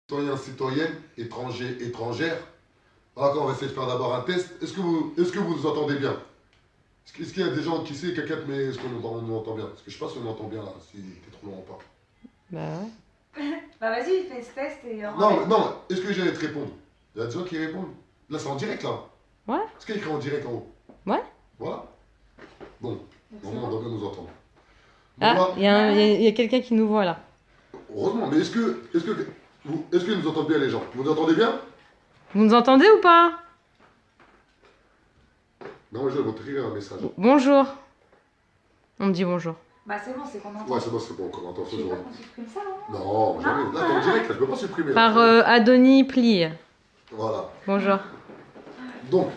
Citoyens, citoyennes, étrangers, étrangères. Alors, on va essayer de faire d'abord un test. Est-ce que vous nous entendez bien? Est-ce qu'il y a des gens qui sait, quelqu'un, mais est-ce qu'on nous entend bien? Parce que je sais pas si on nous entend bien là, si t'es trop loin ou pas. Bah ouais. Bah vas-y, fais ce test et Non, est-ce que j'allais te répondre? Il y a des gens qui répondent. Là, c'est en direct là. Ouais. Est-ce qu'il y a écrit en direct en haut? Ouais. Voilà. Bon, normalement, on doit bien nous entendre. Bon, Ah, là, il y a quelqu'un qui nous voit là. heureusement, mais est-ce qu'ils nous entendent bien les gens? Vous nous entendez bien? Vous nous entendez ou pas? Non, je vais vous écrire un message. Bonjour. On me dit bonjour. Bah c'est bon, c'est qu'on entend. Ouais, c'est bon, on entend Je ça. sais pas qu'on supprime ça, hein. Non, jamais. Là, t'es en direct, là, je peux pas supprimer. Là. Par Adonis Plie. Voilà. Bonjour. Donc,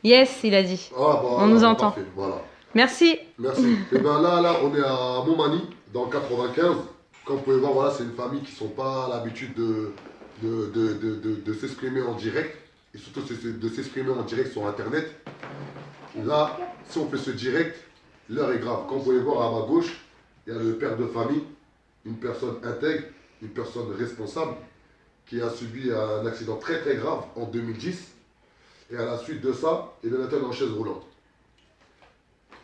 Yes, il a dit. On nous entend. Parfait, voilà. Merci. Merci. Et bien là, on est à Montmagny, dans le 95. Comme vous pouvez voir, voilà, c'est une famille qui sont pas à l'habitude de s'exprimer en direct. Et surtout de s'exprimer en direct sur Internet. Là, si on fait ce direct, l'heure est grave. Comme vous pouvez voir à ma gauche, il y a le père de famille, une personne intègre, une personne responsable, qui a subi un accident très très grave en 2010. Et à la suite de ça, il est maintenant en chaise roulante.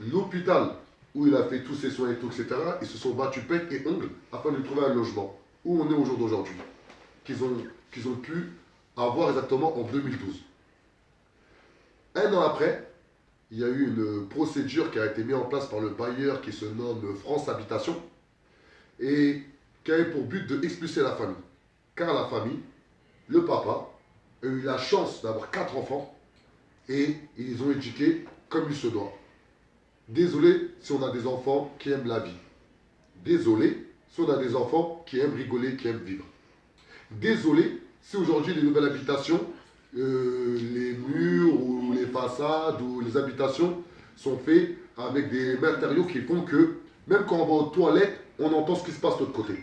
L'hôpital où il a fait tous ses soins et tout, etc., ils se sont battus bec et ongles afin de lui trouver un logement. Où on est au jour d'aujourd'hui. Qu'ils ont pu avoir exactement en 2012. Un an après, il y a eu une procédure qui a été mise en place par le bailleur qui se nomme France Habitation et qui avait pour but d'expulser la famille. Car la famille, le papa, a eu la chance d'avoir 4 enfants et ils ont éduqué comme il se doit. Désolé si on a des enfants qui aiment la vie. Désolé si on a des enfants qui aiment rigoler, qui aiment vivre. Désolé si aujourd'hui les nouvelles habitations, les murs ou les façades ou les habitations sont faits avec des matériaux qui font que même quand on va aux toilettes, on entend ce qui se passe de l'autre côté.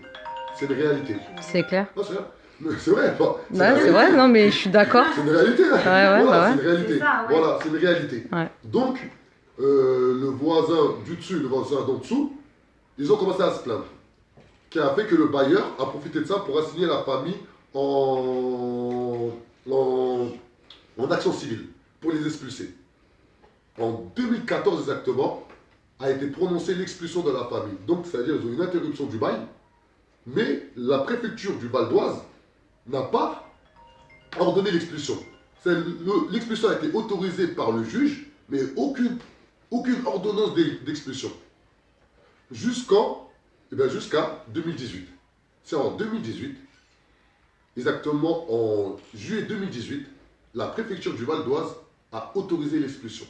C'est une réalité. C'est clair. Non, c'est vrai. Mais c'est vrai. Bah, c'est vrai, non, mais je suis d'accord. C'est une réalité. Hein. Ouais, voilà, bah c'est une réalité. C'est ça, ouais. Voilà, c'est une réalité. Ouais. Donc, le voisin du dessus, le voisin d'en dessous, ils ont commencé à se plaindre. Qui a fait que le bailleur a profité de ça pour assigner la famille en action civile, pour les expulser. En 2014 exactement, a été prononcée l'expulsion de la famille. Donc, c'est-à-dire qu'ils ont une interruption du bail, mais la préfecture du Val d'Oise n'a pas ordonné l'expulsion. L'expulsion a été autorisée par le juge, mais aucune ordonnance d'expulsion. Jusqu'à 2018. C'est en 2018, exactement en juillet 2018, la préfecture du Val d'Oise a autorisé l'expulsion.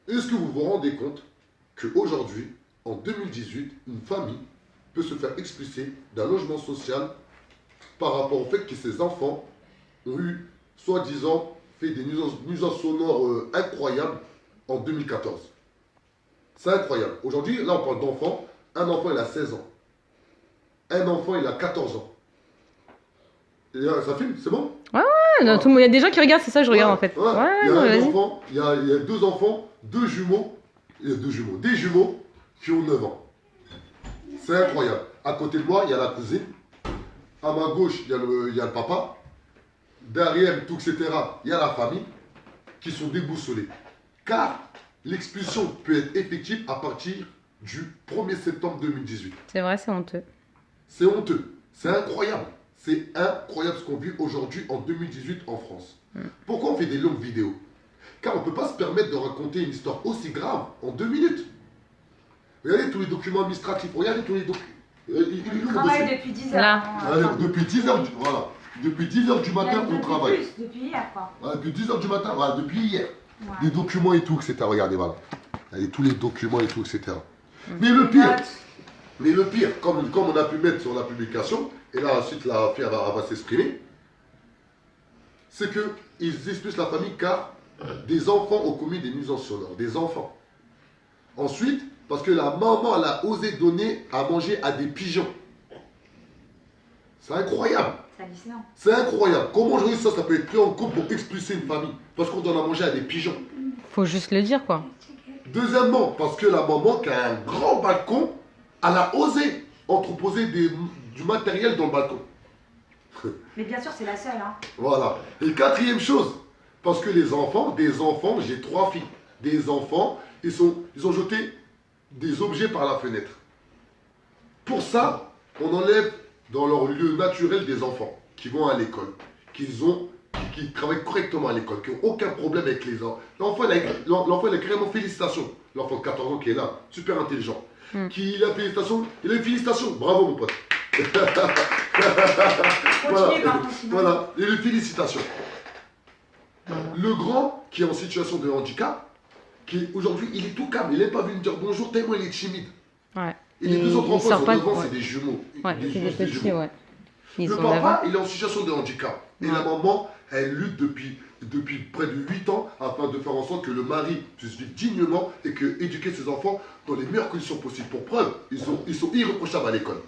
Est-ce que vous vous rendez compte qu'aujourd'hui, en 2018, une famille peut se faire expulser d'un logement social par rapport au fait que ses enfants ont eu, soi-disant, fait des nuisances sonores incroyables en 2014. C'est incroyable. Aujourd'hui, là, on parle d'enfants. Un enfant, il a 16 ans. Un enfant, il a 14 ans. Et, ça filme, c'est bon? Ouais, non, tout le monde, il y a des gens qui regardent, c'est ça que je regarde en fait. Ouais, non, vas-y. il y a 2 enfants, 2 jumeaux, des jumeaux qui ont 9 ans. C'est incroyable. À côté de moi, il y a la cousine. À ma gauche, il y a le papa. Derrière, tout, etc., il y a la famille qui sont déboussolés. Car l'expulsion peut être effective à partir du 1er septembre 2018. C'est vrai, c'est honteux. C'est honteux. C'est incroyable. C'est incroyable ce qu'on vit aujourd'hui en 2018 en France. Pourquoi on fait des longues vidéos? Car on ne peut pas se permettre de raconter une histoire aussi grave en 2 minutes. Regardez tous les documents administratifs. Regardez tous les documents. On travaille depuis 10 heures. Là. Hein, Depuis 10 heures, voilà. Depuis 10 heures du matin, on travaille. Plus, depuis hier, quoi. Voilà, depuis 10 heures du matin, voilà, depuis hier. Ouais. Des documents et tout, etc. Regardez, voilà. Regardez tous les documents et tout, etc. Mais le pire, comme on a pu mettre sur la publication, et là ensuite la fille va s'exprimer, c'est qu'ils expulsent la famille car des enfants ont commis des nuisances sonores. Des enfants. Ensuite, parce que la maman elle a osé donner à manger à des pigeons. C'est incroyable. C'est hallucinant. C'est incroyable. Comment aujourd'hui ça peut être pris en compte pour expulser une famille? Parce qu'on donne à manger à des pigeons. Faut juste le dire quoi. Deuxièmement, parce que la maman qui a un grand balcon, elle a osé entreposer du matériel dans le balcon. Mais bien sûr, c'est la seule. Hein. Voilà. Et quatrième chose, parce que les enfants, des enfants, j'ai 3 filles, des enfants, ils ont jeté des objets par la fenêtre. Pour ça, on enlève dans leur lieu naturel des enfants qui vont à l'école, qui travaillent correctement à l'école, qui n'ont aucun problème avec les enfants. L'enfant, il a carrément félicitations. L'enfant de 14 ans qui est là, super intelligent. Il a félicitations, bravo mon pote. Voilà, et les félicitations. Le grand qui est en situation de handicap, qui aujourd'hui, il est tout calme, il n'est pas venu me dire bonjour tellement il est timide. Ouais. Et les deux autres enfants, ils sont devant, ouais. c'est des jumeaux. Ouais, c'est des petits, ouais. Le papa, il est en situation de handicap. Et la maman, elle lutte depuis près de 8 ans afin de faire en sorte que le mari puisse vivre dignement et que éduquer ses enfants dans les meilleures conditions possibles. Pour preuve, ils sont irréprochables à l'école.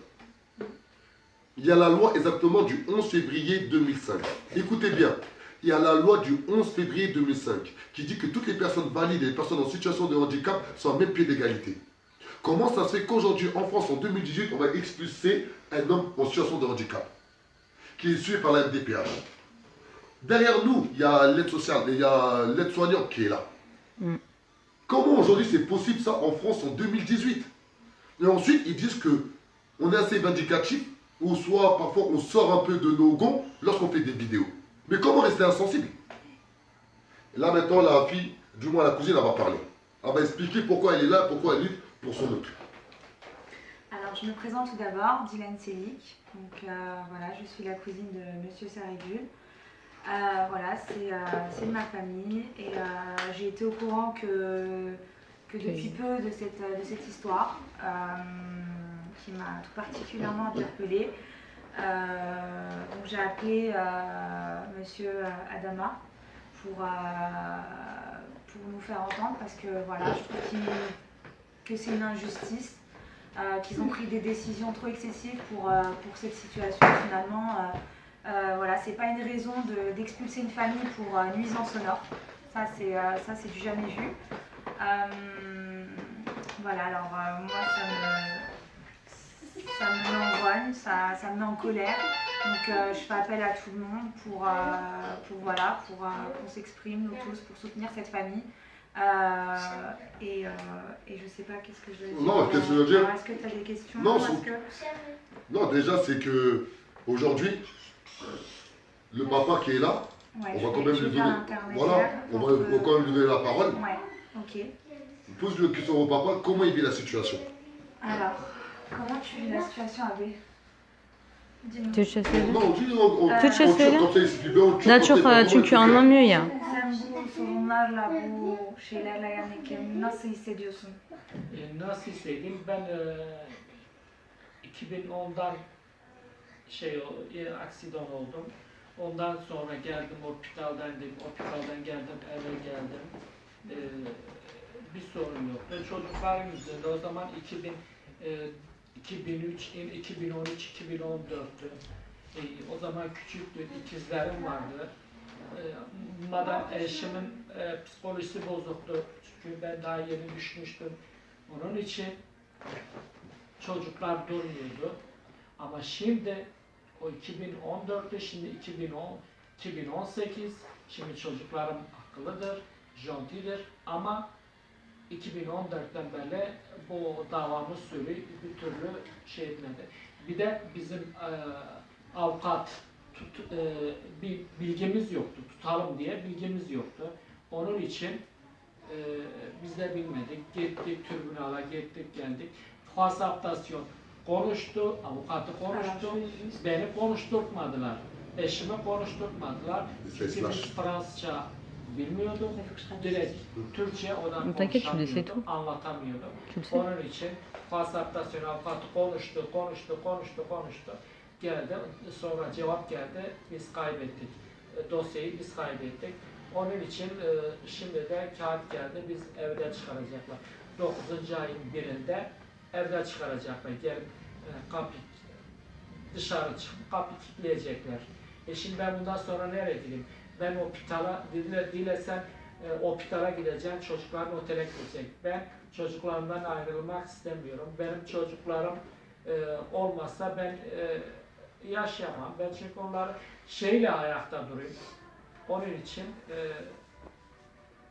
Il y a la loi exactement du 11 février 2005. Écoutez bien, il y a la loi du 11 février 2005 qui dit que toutes les personnes valides et les personnes en situation de handicap sont à même pied d'égalité. Comment ça se fait qu'aujourd'hui, en France, en 2018, on va expulser un homme en situation de handicap qui est suivi par la MDPH? Derrière nous, il y a l'aide sociale, il y a l'aide soignante qui est là. Comment aujourd'hui c'est possible ça en France en 2018? Et ensuite, ils disent que on est assez vindicatif, ou soit parfois on sort un peu de nos gonds lorsqu'on fait des vidéos. Mais comment rester insensible? Et là maintenant, la fille, du moins la cousine, elle va parler. Elle va expliquer pourquoi elle est là, pourquoi elle lutte pour son oncle. Alors, je me présente tout d'abord, Dylan Selik. Donc voilà, je suis la cousine de Monsieur Sarigul. Voilà, c'est de ma famille et j'ai été au courant que depuis peu de cette histoire qui m'a tout particulièrement interpellée. Donc j'ai appelé Monsieur Adama pour nous faire entendre parce que voilà, je trouve que c'est une injustice, qu'ils ont pris des décisions trop excessives pour cette situation finalement. Voilà, c'est pas une raison d'expulser une famille pour nuisance sonore. Ça c'est du jamais vu. Voilà, alors moi ça me l'envoie, ça me met en colère. Donc je fais appel à tout le monde pour qu'on s'exprime nous tous pour soutenir cette famille. Et je sais pas qu'est-ce que je veux dire. Non, qu'est-ce que je veux dire? Est-ce que tu as des questions? Non, déjà c'est que aujourd'hui, le papa qui est là, on va quand même lui donner. Voilà, on va quand même lui donner la parole. Ouais, ok. Pose-lui une question au papa, comment il vit la situation? Alors, comment tu vis la situation, Abbé? Dis-nous. Non, çünkü anlamıyor ya. Sen bu sorunlarla, bu şeylerle yani nasıl hissediyorsun? Nasıl hissedeyim? Ben 2010'dan aksidan oldum. Ondan sonra geldim hospitaldan geldim, eve geldim. Bir sorun yoktu. Çocuklarım yüzünden o zaman 2003, 2013, 2014'tü. O zaman küçüktü, ikizlerim vardı. Madem eşimin psikolojisi bozuktu. Çünkü ben daha yeni düşmüştüm. Onun için çocuklar durmuyordu. Ama şimdi o 2014'te, şimdi 2018, şimdi çocuklarım akıllıdır, jontidir ama 2014'ten beri bu davamız sürüyor, bir türlü şey etmedi. Bir de bizim avukat bir bilgimiz yoktu, tutalım diye bilgimiz yoktu. Onun için biz de bilmedik, gittik tribünala, gittik geldik. Fasaptasyon konuştu, avukatı konuştu, beni konuşturtmadılar, eşimi konuşturtmadılar. Çünkü biz Fransızca bilmiyordum, direkt Türkçe odan konuşamıyordum, anlatamıyordum. Onun için fasaptasyon avukatı konuştu. Geldi, sonra cevap geldi, biz kaybettik. Dosyayı biz kaybettik. Onun için şimdi de kağıt geldi, biz evden çıkaracaklar. 9. ayın birinde evden çıkaracaklar. Gelip kapı dışarı çıkıp kapı kilitleyecekler. Şimdi ben bundan sonra nereye gideyim? Ben hospitala, dediler sen hospitala gideceksin, çocukların otele gidecek. Ben çocuklarımdan ayrılmak istemiyorum. Benim çocuklarım olmazsa ben yaşayamam. Ben çünkü onları şeyle ayakta duruyor. Onun için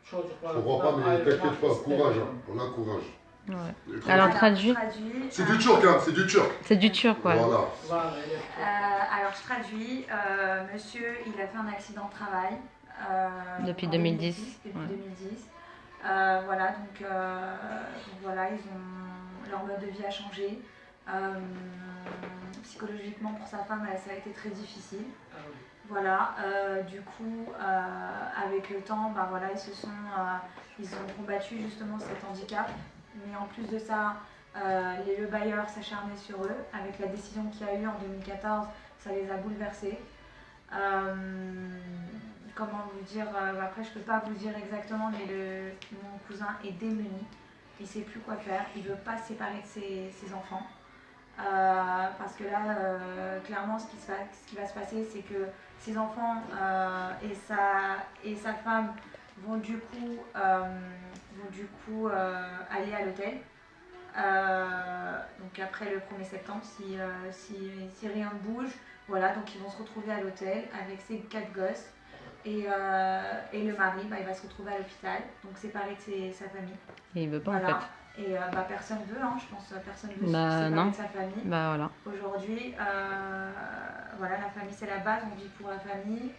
Je comprends pas, çocuklarımdan mais ayrılmak t'inquiète pas, courage, istemiyorum. hein. On a courage. Ouais. Alors, traduis. C'est du turc, hein, c'est du turc. C'est du turc, ouais. Voilà. Var öyle. Alors je traduis. Monsieur, il a fait un accident de travail. Depuis en 2010, Depuis ouais. 2010. Voilà, donc voilà, leur mode de vie a changé. Psychologiquement pour sa femme, ça a été très difficile. Voilà, du coup, avec le temps, bah, voilà, ils ont combattu justement cet handicap. Mais en plus de ça, le bailleur s'acharnait sur eux. Avec la décision qu'il y a eu en 2014, ça les a bouleversés. Comment vous dire, après je peux pas vous dire exactement, mais mon cousin est démuni. Il sait plus quoi faire, il veut pas se séparer de ses enfants. Parce que là, clairement, ce qui va se passer, c'est que ses enfants et sa femme vont du coup aller à l'hôtel. Donc après le 1er septembre, si rien ne bouge, voilà, donc ils vont se retrouver à l'hôtel avec ses 4 gosses. Et le mari, bah, il va se retrouver à l'hôpital, donc séparé de sa famille. Et il veut pas, Voilà. en fait. Et bah, personne veut, hein, je pense, personne veut se Bah, séparer non. de sa famille. Bah, voilà. Aujourd'hui, voilà, la famille c'est la base, on vit pour la famille,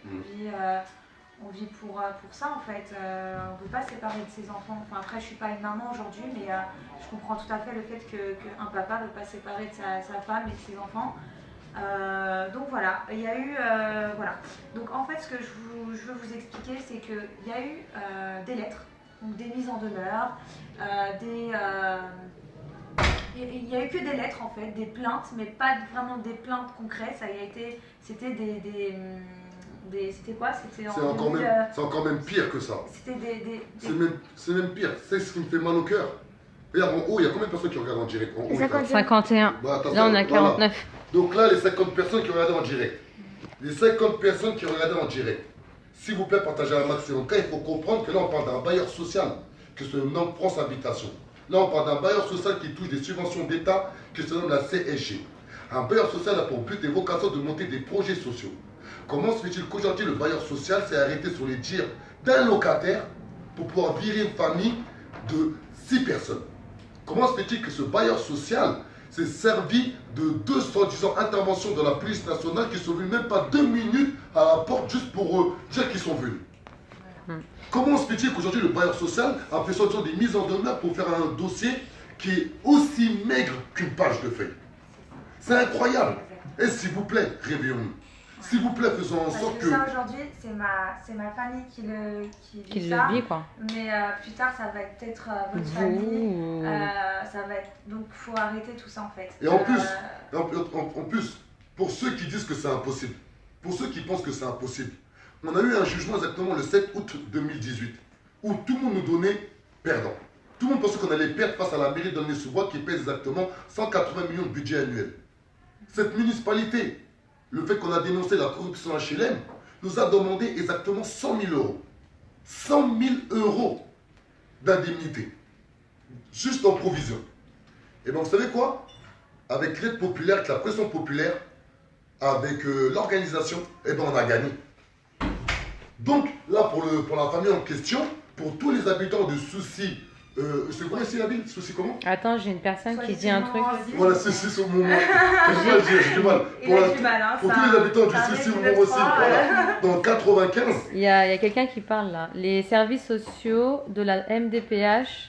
on vit pour ça en fait. On ne peut pas se séparer de ses enfants. Enfin, après, je ne suis pas une maman aujourd'hui, mais je comprends tout à fait le fait qu'un papa ne veut pas se séparer de sa femme et de ses enfants. Donc voilà, il y a eu, voilà. Donc en fait, ce que je veux vous expliquer, c'est qu'il y a eu des lettres, donc des mises en demeure, il n'y a eu que des lettres en fait, des plaintes, mais pas vraiment des plaintes concrètes. C'était c'était quoi? C'était C'est encore même pire que ça. C'était C'est même pire. C'est ce qui me fait mal au cœur. Regarde, en haut, il y a combien de personnes qui regardent en direct? En haut, 51. Bah, Là, on a voilà. 49. Donc là, les 50 personnes qui regardaient en direct. Les 50 personnes qui regardaient en direct. S'il vous plaît, partagez un maximum. Quand il faut comprendre que là, on parle d'un bailleur social que se nomme France Habitation. Là, on parle d'un bailleur social qui touche des subventions d'État qui se nomme la CSG. Un bailleur social a pour but et vocation de monter des projets sociaux. Comment se fait-il qu'aujourd'hui, le bailleur social s'est arrêté sur les dires d'un locataire pour pouvoir virer une famille de 6 personnes? Comment se fait-il que ce bailleur social s'est servi de 210 interventions de la police nationale qui sont venus même pas 2 minutes à la porte juste pour dire qu'ils sont venus? Comment se fait-il qu'aujourd'hui le bailleur social a fait sortir des mises en demeure pour faire un dossier qui est aussi maigre qu'une page de feuille? C'est incroyable. Et s'il vous plaît, réveillons-nous. S'il vous plaît, faisons en sorte que... ça aujourd'hui, c'est ma famille qui vit le ça. vit, quoi. Mais plus tard, ça va être peut-être votre Vous, famille. ou- Ça va être... Donc, il faut arrêter tout ça en fait. Et en plus, pour ceux qui disent que c'est impossible, pour ceux qui pensent que c'est impossible, on a eu un jugement exactement le 7 août 2018 où tout le monde nous donnait perdant. Tout le monde pensait qu'on allait perdre face à la mairie d'Aulnay-sous-Bois qui pèse exactement 180 millions de budget annuel. Cette municipalité, le fait qu'on a dénoncé la corruption HLM, nous a demandé exactement 100 000 euros. 100 000 euros d'indemnité. Juste en provision. Et bien vous savez quoi? Avec l'aide populaire, avec la pression populaire, avec l'organisation, et ben on a gagné. Donc là pour la famille en question, pour tous les habitants de Soucy, c'est quoi ici la ville? Soucy comment? Attends, j'ai une personne qui dit un truc. Voilà, Soucy sur mon nom. J'ai du mal. Il a du mal, hein, Pour ça- tous les habitants du ça Soucy arrive mon de aussi, trois, voilà. Dans le 95. Il y a quelqu'un qui parle là. Les services sociaux de la MDPH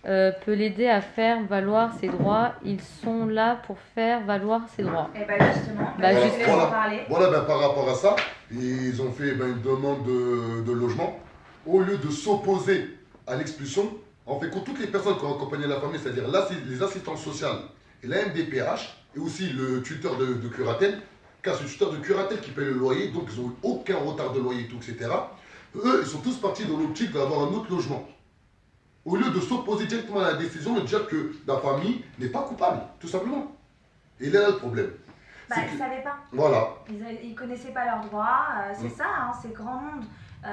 peut l'aider à faire valoir ses droits. Ils sont là pour faire valoir ses droits. Et bah justement, Bah, je juste- vais en parler. Voilà, ben, par rapport à ça, ils ont fait une demande de logement. Au lieu de s'opposer à l'expulsion, en fait, que toutes les personnes qui ont accompagné la famille, c'est-à-dire les assistantes sociales et la MDPH, et aussi le tuteur de curatelle, car c'est le tuteur de curatelle qui paye le loyer, donc ils n'ont eu aucun retard de loyer, tout, etc. Eux, ils sont tous partis dans l'optique d'avoir un autre logement. Au lieu de s'opposer directement à la décision, de dire que la famille n'est pas coupable, tout simplement. Et là, le problème. Bah, c'est ils que- ne savaient pas. Voilà. Ils connaissaient pas leurs droits. C'est ça, hein, c'est grand monde.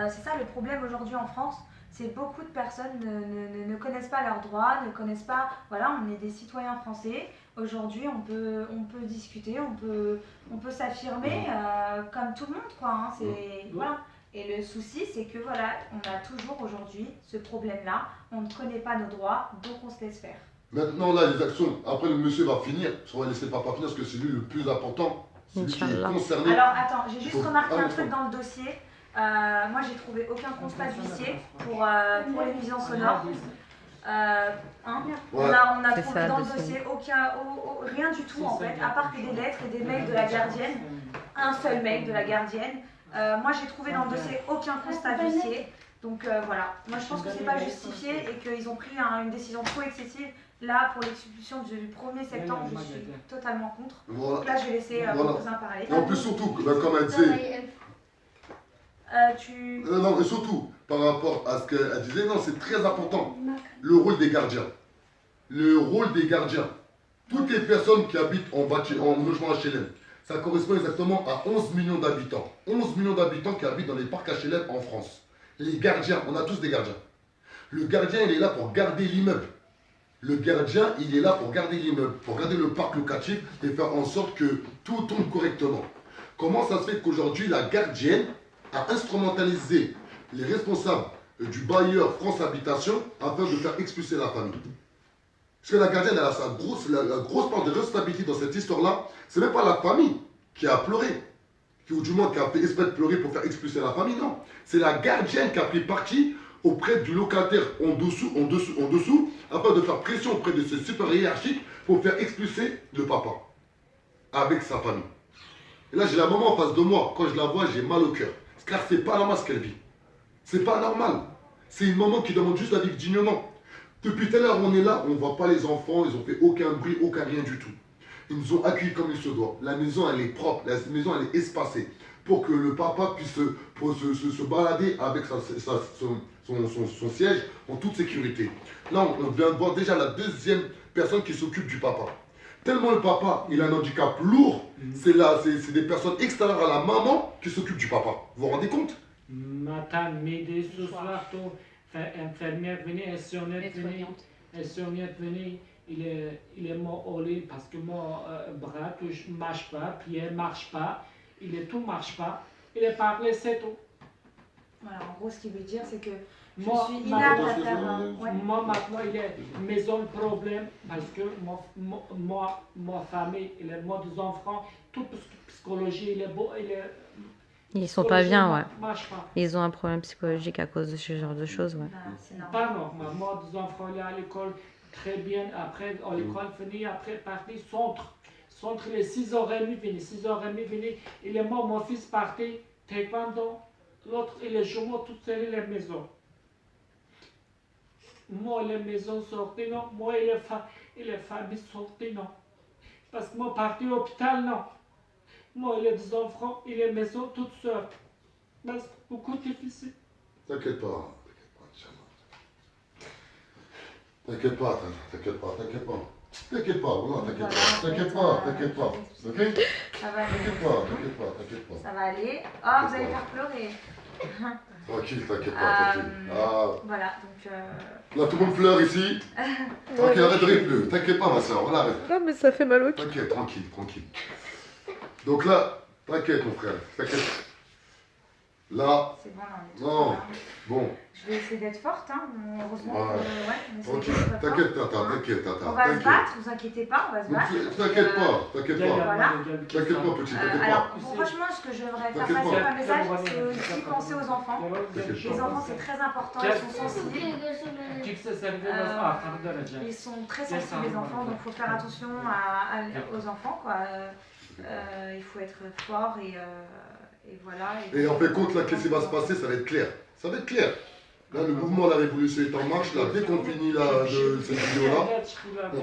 C'est ça le problème aujourd'hui en France. c'est beaucoup de personnes ne connaissent pas leurs droits, ne connaissent pas, voilà, on est des citoyens français. Aujourd'hui, on peut discuter, on peut s'affirmer comme tout le monde, quoi. Hein, voilà. Et le souci, c'est que voilà, on a toujours aujourd'hui ce problème-là. On ne connaît pas nos droits, donc on se laisse faire. Maintenant, là, les actions, après le monsieur va finir, on va laisser le papa finir parce que c'est lui le plus important, c'est lui qui est concerné. Alors attends, j'ai juste remarqué un truc dans le dossier. Moi, j'ai trouvé aucun constat d'huissier pour les nuisances sonores. On a trouvé dans le dossier rien du tout en fait, à part que des lettres et des mails de la gardienne, un seul mail de la gardienne. Moi j'ai trouvé dans le dossier aucun constat d'huissier, donc voilà, moi je pense que c'est pas justifié et qu'ils ont pris une décision trop excessive. Là pour l'expulsion du 1er septembre, je suis totalement contre. Voilà. Donc là je vais laisser mon cousin parler. Et en plus surtout, comme elle disait, non, mais surtout, par rapport à ce qu'elle disait, non, c'est très important. Le rôle des gardiens. Le rôle des gardiens. Toutes les personnes qui habitent en logement HLM, ça correspond exactement à 11 millions d'habitants. 11 millions d'habitants qui habitent dans les parcs HLM en France. Les gardiens, on a tous des gardiens. Le gardien, il est là pour garder l'immeuble. Le gardien, il est là pour garder l'immeuble, pour garder le parc locatif et faire en sorte que tout tourne correctement. Comment ça se fait qu'aujourd'hui, la gardienne a instrumentalisé les responsables du bailleur France Habitation afin de faire expulser la famille? Parce que la gardienne, elle a la grosse part de responsabilité dans cette histoire-là. C'est même pas la famille qui a pleuré, ou du moins qui a fait exprès de pleurer pour faire expulser la famille, non. C'est la gardienne qui a pris parti auprès du locataire en dessous, afin de faire pression auprès de ses supérieurs hiérarchiques pour faire expulser le papa avec sa famille. Et là, j'ai la maman en face de moi. Quand je la vois, j'ai mal au cœur. Car c'est pas normal ce qu'elle vit. C'est pas normal. C'est une maman qui demande juste à vivre dignement. Depuis tout à l'heure, on est là, on ne voit pas les enfants, ils ont fait aucun bruit, aucun rien du tout. Ils nous ont accueillis comme il se doit. La maison, elle est propre, la maison, elle est espacée. Pour que le papa puisse se balader avec son siège en toute sécurité. Là, on vient de voir déjà la deuxième personne qui s'occupe du papa. Tellement le papa, il a un handicap lourd, c'est des personnes extérieures à la maman qui s'occupent du papa. Vous vous rendez compte? Matin, midi, ce soir, tout. Infirmière venue, infirmière venue, il est mort au lit parce que mon bras ne marche pas, pied ne marche pas, tout ne marche pas. Il est parlé, c'est tout. Voilà, en gros, ce qu'il veut dire, c'est que je moi, suis inapte à faire moi, maintenant, il est maison de problème parce que ma famille, il est mort des enfants, toute psychologie, il est beau, ils sont pas bien, ouais. Marche pas. Ils ont un problème psychologique à cause de ce genre de choses, ouais. C'est normal. Pas normal. Moi, des enfants, il est à l'école très bien. Après, à l'école, fini, après, parti, centre. Centre, il est 6h30 fini. 6h30 fini. Il est mort, mon fils parti, taekwondo. L'autre, il est chez moi, tout seul, il est maison. Moi, il est maison sorti, non. Moi, il est famille sorti, non. Parce que moi, parti au hôpital, non. Moi, il est des enfants, il est maison toute seule. Mais c'est beaucoup difficile. T'inquiète pas, t'inquiète pas, t'inquiète pas, t'inquiète pas. T'inquiète pas, voilà, t'inquiète pas, ok? Ça va aller. T'inquiète pas. Ça va aller. Oh, vous allez faire pleurer. Tranquille, t'inquiète pas. Voilà, donc... Là, tout le monde pleure ici. Tranquille, arrête de rire, t'inquiète pas, ma soeur, voilà, arrête. Non, mais ça fait mal au cœur. T'inquiète, tranquille. Donc là, t'inquiète, mon frère, t'inquiète. Là, c'est bon, là, on est tous non, là. bon. Je vais essayer d'être forte, hein. Heureusement Ouais. on essaie Tranquille, d'être forte, t'inquiète, hein. t'inquiète. On va se battre, vous inquiétez pas, on va se battre. T'inquiète pas. Voilà. T'inquiète pas, petit, t'inquiète Alors, pas. franchement, ce que je voudrais faire T'inquiète passer pas. comme message, c'est aussi penser aux enfants. Les enfants, c'est très important, ils sont sensibles. Ils sont très sensibles, les enfants, donc il faut faire attention aux enfants, quoi. Il faut être fort et voilà. Et en fait, compte, là, qu'est-ce qui va se passer? Ça va être clair. Ça va être clair. Là, le mouvement La Révolution est en marche. Là, dès qu'on finit cette vidéo-là, on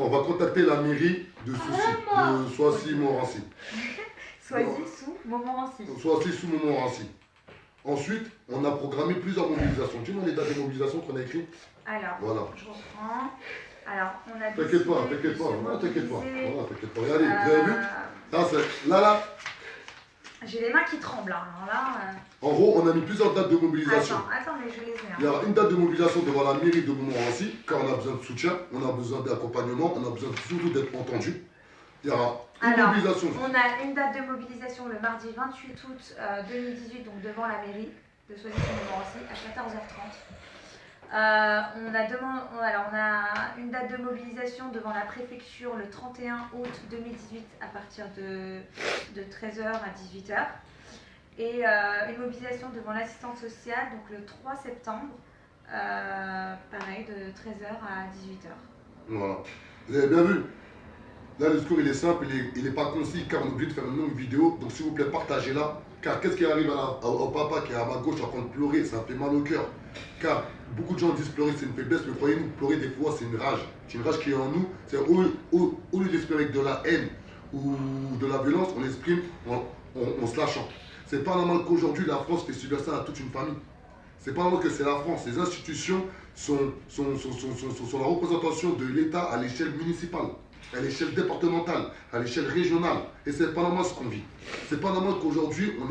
va contacter la mairie de Soissy-Montmorency. Soissy-sous-Montmorency. Ensuite, on a programmé plusieurs mobilisations. Tu vois les dates de mobilisation qu'on a écrites? Alors, voilà. Je reprends. Alors, on a T'inquiète pas. Voilà, t'inquiète pas. Regardez, vous avez vu? Là, J'ai les mains qui tremblent. Hein. Alors là, En gros, on a mis plusieurs dates de mobilisation. attends, mais je les ai. Il y Hein. aura une date de mobilisation devant la mairie de Montmorency, car on a besoin de soutien, on a besoin d'accompagnement, on a besoin surtout d'être entendu. Il y aura une Alors, mobilisation. on a une date de mobilisation le mardi 28 août 2018, donc devant la mairie de Soisy-sur-Montmorency à 14h30. On a une date de mobilisation devant la préfecture le 31 août 2018 à partir de 13h à 18h. Et une mobilisation devant l'assistance sociale donc le 3 septembre, pareil, de 13h à 18h. Voilà. Vous avez bien vu. Là, le discours, il est simple, il n'est pas concis, car on est obligé de faire une longue vidéo. Donc, s'il vous plaît, partagez-la. Car qu'est-ce qui arrive au papa qui est à ma gauche en train de pleurer? Ça me fait mal au cœur. Car beaucoup de gens disent pleurer, c'est une faiblesse, mais croyez-nous, pleurer, des fois, c'est une rage. C'est une rage qui est en nous. C'est au lieu d'exprimer avec de la haine ou de la violence, on exprime en se lâchant. C'est pas normal qu'aujourd'hui, la France fait subir ça à toute une famille. C'est pas normal que c'est la France. Les institutions sont la représentation de l'État à l'échelle municipale, à l'échelle départementale, à l'échelle régionale. Et c'est pas normal ce qu'on vit. C'est pas normal qu'aujourd'hui, on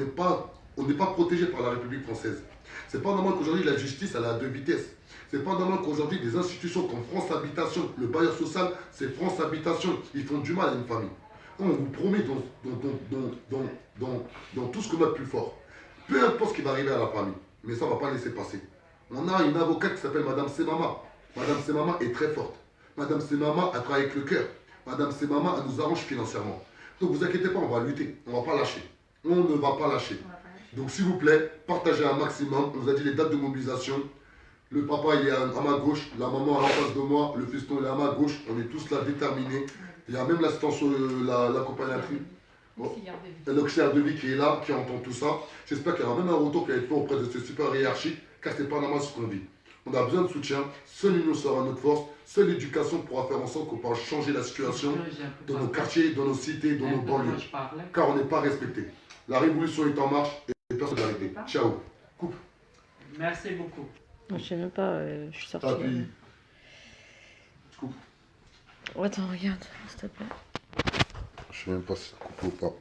n'est pas protégé par la République française. C'est pas normal qu'aujourd'hui, la justice, elle est à deux vitesses. C'est pas normal qu'aujourd'hui, des institutions comme France Habitation, le bailleur social, c'est France Habitation, ils font du mal à une famille. On vous promet dans tout ce qu'on a de plus fort. Peu importe ce qui va arriver à la famille, mais ça ne va pas laisser passer. On a une avocate qui s'appelle Madame Semama. Madame Semama est très forte. Madame Semama a travaillé avec le cœur. Madame Semama, elle nous arrange financièrement. Donc vous inquiétez pas, on va lutter. On ne va pas lâcher. On ne va pas lâcher. Donc s'il vous plaît, partagez un maximum. On vous a dit les dates de mobilisation. Le papa il est à ma gauche, la maman est en face de moi, le fiston il est à ma gauche. On est tous là déterminés. Il y a même l'assistance, l'accompagnatrice. L'auxiliaire de vie qui est là, qui entend tout ça. J'espère qu'il y aura même un retour qui va être fait auprès de ce super hiérarchique, car c'est pas normal ce qu'on vit. On a besoin de soutien, seule l'union sera notre force, seule l'éducation pourra faire en sorte qu'on puisse changer la situation dans nos quartiers, dans nos cités, dans nos banlieues. Car on n'est pas respecté. La révolution est en marche et personne n'a arrêté. Ciao. Coupe. Merci beaucoup. Je sais même pas, je suis sortie. Ah, puis... Coupe. Attends, regarde, s'il te plaît. Je sais même pas si ça coupe ou pas.